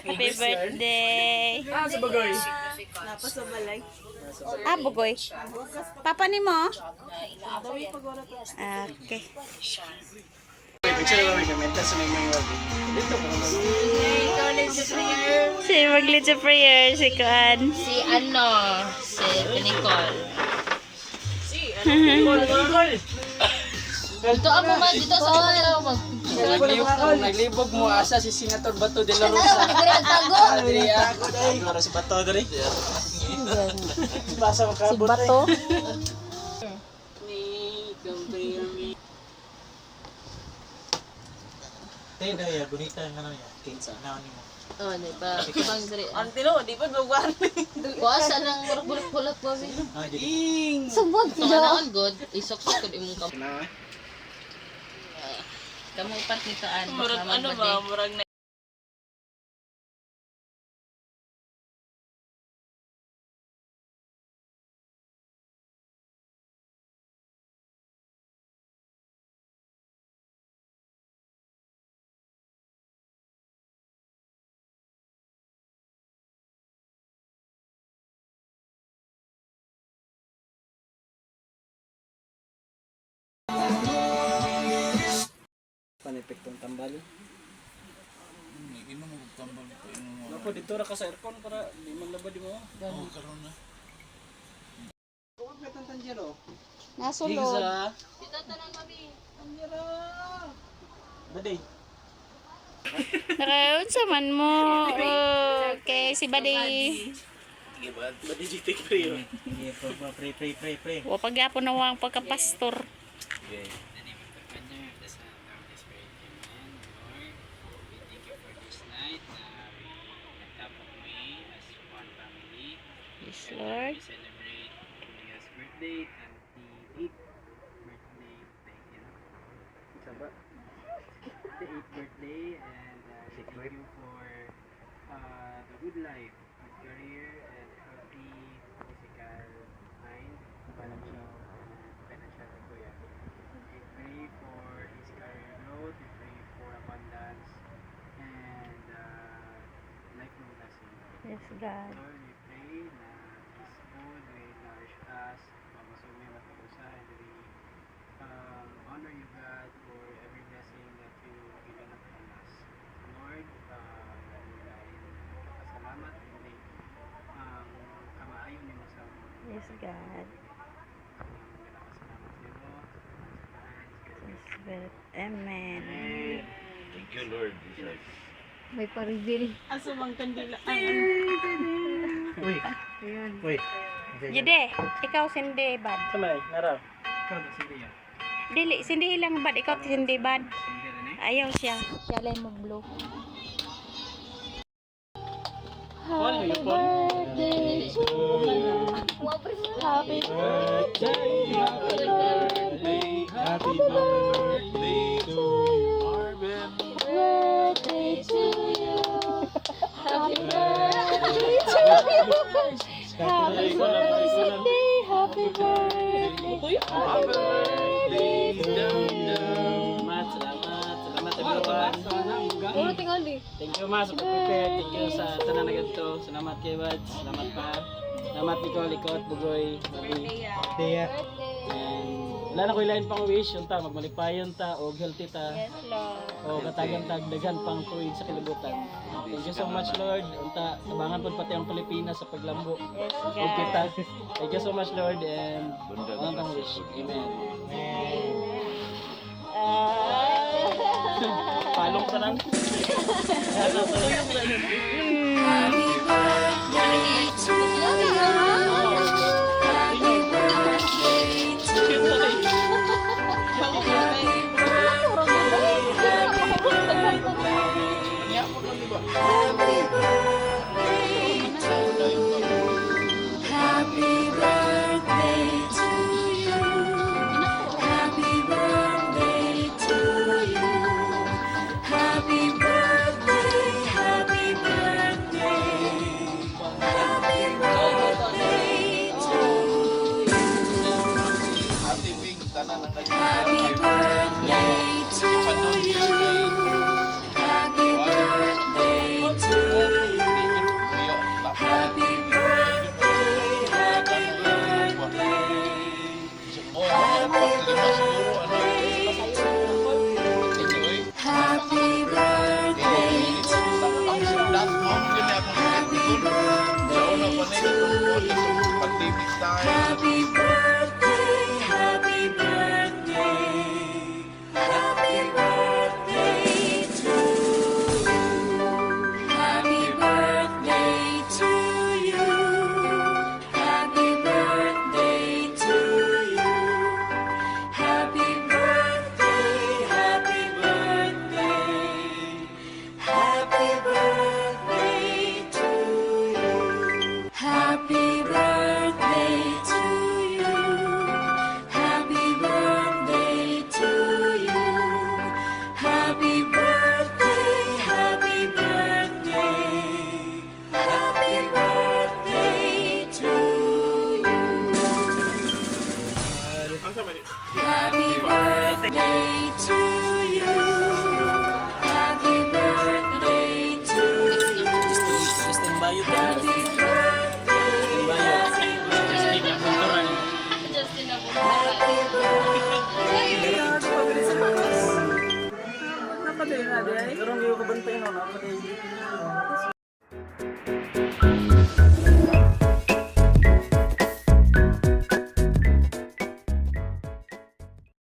Happy birthday. Ah, sa bagay. Napasabalay. Ah, bugoy. Papa ni mo? Okay. Si mag-lead sa prayer, si Kuan. Si Nicole. Dito ako man, dito sa mga Naglibog mo asa si Senator Bato de la Rosa. Adria. Agora si Bato diri. Basa mo Si Bato. Ni compare. Tay daya gunita nga na ya. Kinsa na ni mo. Oh, di ba? Kubang diri. Antilo, di pa magwan. Kuasa nang bulak-bulak ba mi? Ah, jadi. Subod Kung ano ang good, isok-sok ko imong kam. Na. Kamu part nito Murag ano ba, murag na. Panepektong tambal. Inom mo tambal pa inom mo. Napo dito ra ka sa aircon para di man labad mo. Oh, karon na. Kuwag metan tanjero. Nasulod. Gigsa. Dito tanan kami. Tanjero. Baday. Nakaunsa man mo. Okay, si Badi. Sige ba? Baday jiti kayo. Sige, pre. Wa pagyapon na wang pagkapastor. Okay. Yes, Lord. Celebrate Kuya's birthday, 28th birthday, Saba? 28th birthday, and thank you for the good life, good career, and healthy physical mind, financial Kuya. We pray for his career growth, we pray for abundance, and lifelong blessing. Yes, God. Lord, we pray na this food will nourish us, masumi matagusa, and we honor you, God, for every blessing that you given upon us. Lord, kapasalamat, hindi kamaayon mo sa mga. Yes, God. Kapasalamat nimo. Yes, God. Amen. Thank you, Lord. May pa-reveal. Aso mang kandila. Uy, Ayun. uy. Jide, ikaw sindi bad. Samay, naraw. Ikaw na sindi yan. Dili, sindi lang bad. Ikaw sindi bad. Sindi rin eh. Ayaw siya. Siya lang mag-blow. Paano yung phone? Happy Birthday, happy birthday, happy birthday to Marvin. birthday to you. Happy birthday to you. Happy birthday, happy birthday. Happy birthday to you. Salamat, Thank you mas sa pag-prepare. Thank you sa tanan na ganito. Salamat kay Wad. Salamat pa. Salamat Nicole, ikaw at Bugoy. Teya. And wala na ko ilain pang wish. Yung ta, magmalipayon ta, o healthy ta. Yes, Lord. O katagang tagdagan pang tuwid sa kalibutan. Thank you so much Lord. Unta, tabangan po pati ang Pilipinas sa paglambo. Yes, O God. kita. Thank you so much Lord. And walang pang wish. Amen. Palong ka lang. Happy birthday to you. Happy birthday to you. Happy birthday, happy birthday. Happy Happy birthday to you. Happy birthday to you. Justin Bayot. Happy birthday. Justin Bayot. Justin yung kultural. Justin ako. Napatuloy na di ay. Pero hindi ko kabantay no. Napatay.